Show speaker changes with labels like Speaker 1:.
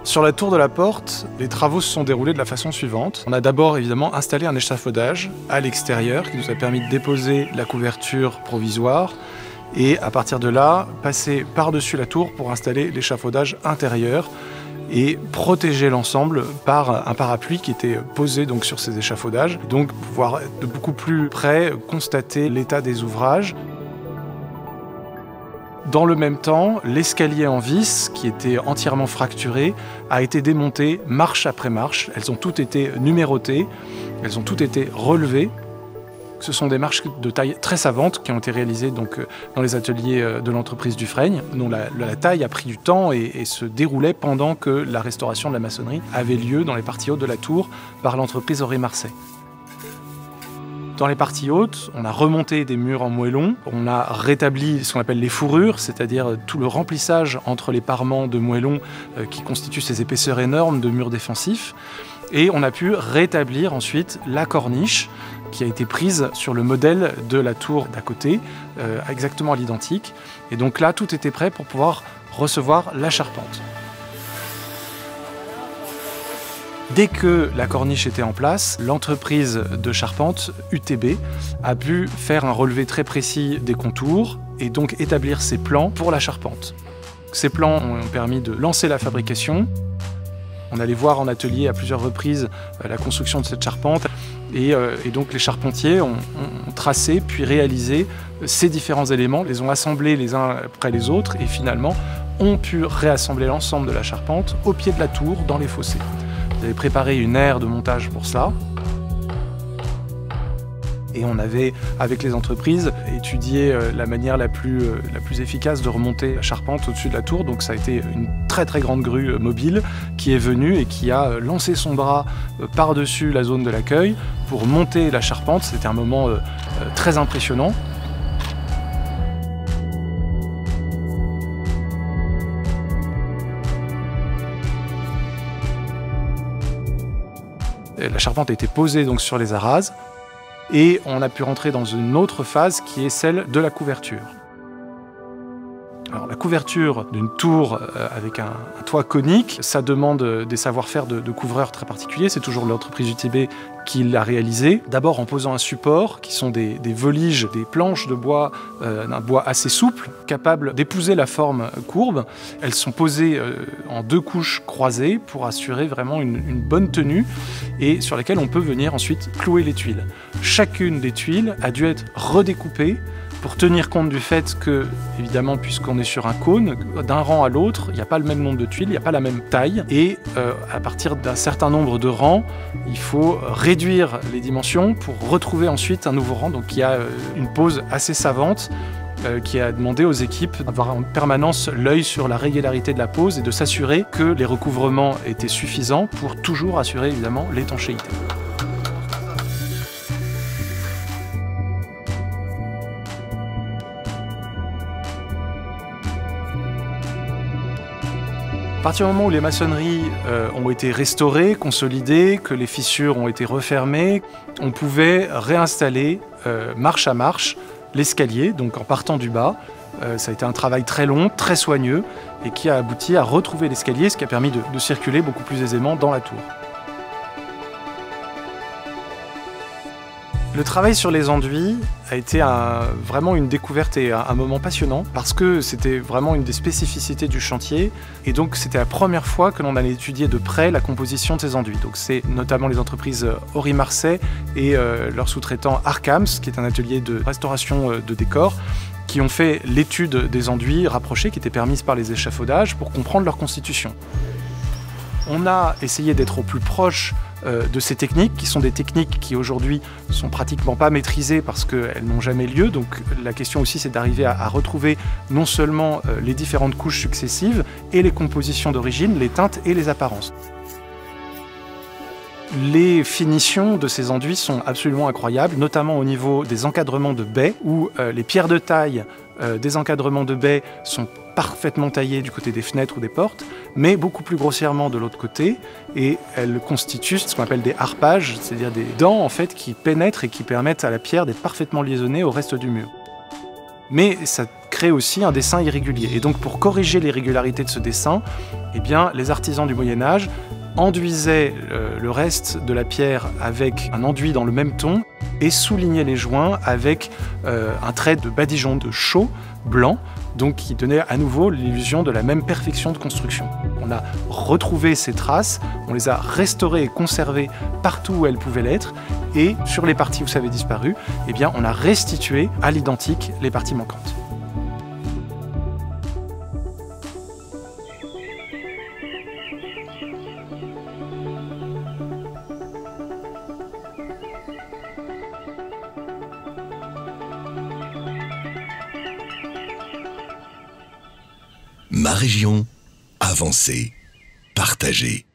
Speaker 1: Sur la tour de la porte, les travaux se sont déroulés de la façon suivante. On a d'abord évidemment installé un échafaudage à l'extérieur qui nous a permis de déposer la couverture provisoire et à partir de là, passer par-dessus la tour pour installer l'échafaudage intérieur et protéger l'ensemble par un parapluie qui était posé donc sur ces échafaudages. Donc pouvoir de beaucoup plus près constater l'état des ouvrages. Dans le même temps, l'escalier en vis, qui était entièrement fracturé, a été démonté marche après marche. Elles ont toutes été numérotées, elles ont toutes été relevées. Ce sont des marches de taille très savante qui ont été réalisées donc, dans les ateliers de l'entreprise Dufraigne, dont la taille a pris du temps et se déroulait pendant que la restauration de la maçonnerie avait lieu dans les parties hautes de la tour par l'entreprise Henri Marcet. Dans les parties hautes, on a remonté des murs en moellon, on a rétabli ce qu'on appelle les fourrures, c'est-à-dire tout le remplissage entre les parements de moellon qui constituent ces épaisseurs énormes de murs défensifs. Et on a pu rétablir ensuite la corniche qui a été prise sur le modèle de la tour d'à côté, exactement à l'identique. Et donc là, tout était prêt pour pouvoir recevoir la charpente. Dès que la corniche était en place, l'entreprise de charpente, UTB, a pu faire un relevé très précis des contours et donc établir ses plans pour la charpente. Ces plans ont permis de lancer la fabrication. On allait voir en atelier à plusieurs reprises la construction de cette charpente et donc les charpentiers ont tracé puis réalisé ces différents éléments, les ont assemblés les uns après les autres et finalement ont pu réassembler l'ensemble de la charpente au pied de la tour dans les fossés. Vous avez préparé une aire de montage pour cela. Et on avait, avec les entreprises, étudié la manière la plus efficace de remonter la charpente au-dessus de la tour. Donc ça a été une très très grande grue mobile qui est venue et qui a lancé son bras par-dessus la zone de l'accueil pour monter la charpente. C'était un moment très impressionnant. La charpente a été posée donc sur les arases et on a pu rentrer dans une autre phase qui est celle de la couverture. Alors, la couverture d'une tour avec un toit conique, ça demande des savoir-faire de couvreurs très particuliers. C'est toujours l'entreprise UTB qui l'a réalisé. D'abord en posant un support, qui sont des voliges, des planches de bois, d'un bois assez souple, capables d'épouser la forme courbe. Elles sont posées en 2 couches croisées pour assurer vraiment une bonne tenue et sur lesquelles on peut venir ensuite clouer les tuiles. Chacune des tuiles a dû être redécoupée pour tenir compte du fait que, évidemment, puisqu'on est sur un cône, d'un rang à l'autre, il n'y a pas le même nombre de tuiles, il n'y a pas la même taille. Et à partir d'un certain nombre de rangs, il faut réduire les dimensions pour retrouver ensuite un nouveau rang. Donc il y a une pose assez savante qui a demandé aux équipes d'avoir en permanence l'œil sur la régularité de la pose et de s'assurer que les recouvrements étaient suffisants pour toujours assurer, évidemment, l'étanchéité. À partir du moment où les maçonneries ont été restaurées, consolidées, que les fissures ont été refermées, on pouvait réinstaller marche à marche l'escalier, donc en partant du bas. Ça a été un travail très long, très soigneux, et qui a abouti à retrouver l'escalier, ce qui a permis de circuler beaucoup plus aisément dans la tour. Le travail sur les enduits a été vraiment une découverte et un moment passionnant parce que c'était vraiment une des spécificités du chantier et donc c'était la première fois que l'on allait étudier de près la composition de ces enduits. Donc c'est notamment les entreprises Henri Marcet et leur sous-traitant Arcams, qui est un atelier de restauration de décors, qui ont fait l'étude des enduits rapprochés qui étaient permises par les échafaudages pour comprendre leur constitution. On a essayé d'être au plus proche de ces techniques, qui sont des techniques qui aujourd'hui sont pratiquement pas maîtrisées parce qu'elles n'ont jamais lieu. Donc la question aussi, c'est d'arriver à retrouver non seulement les différentes couches successives et les compositions d'origine, les teintes et les apparences. Les finitions de ces enduits sont absolument incroyables, notamment au niveau des encadrements de baies, où les pierres de taille des encadrements de baies sont parfaitement taillées du côté des fenêtres ou des portes, mais beaucoup plus grossièrement de l'autre côté, et elles constituent ce qu'on appelle des harpages, c'est-à-dire des dents en fait qui pénètrent et qui permettent à la pierre d'être parfaitement liaisonnée au reste du mur. Mais ça crée crée aussi un dessin irrégulier. Et donc pour corriger l'irrégularité de ce dessin, eh bien, les artisans du Moyen-Âge enduisaient le reste de la pierre avec un enduit dans le même ton et soulignaient les joints avec un trait de badigeon de chaux blanc, donc qui donnait à nouveau l'illusion de la même perfection de construction. On a retrouvé ces traces, on les a restaurées et conservées partout où elles pouvaient l'être, et sur les parties où ça avait disparu, eh bien, on a restitué à l'identique les parties manquantes.
Speaker 2: Ma région, avancée, partagée.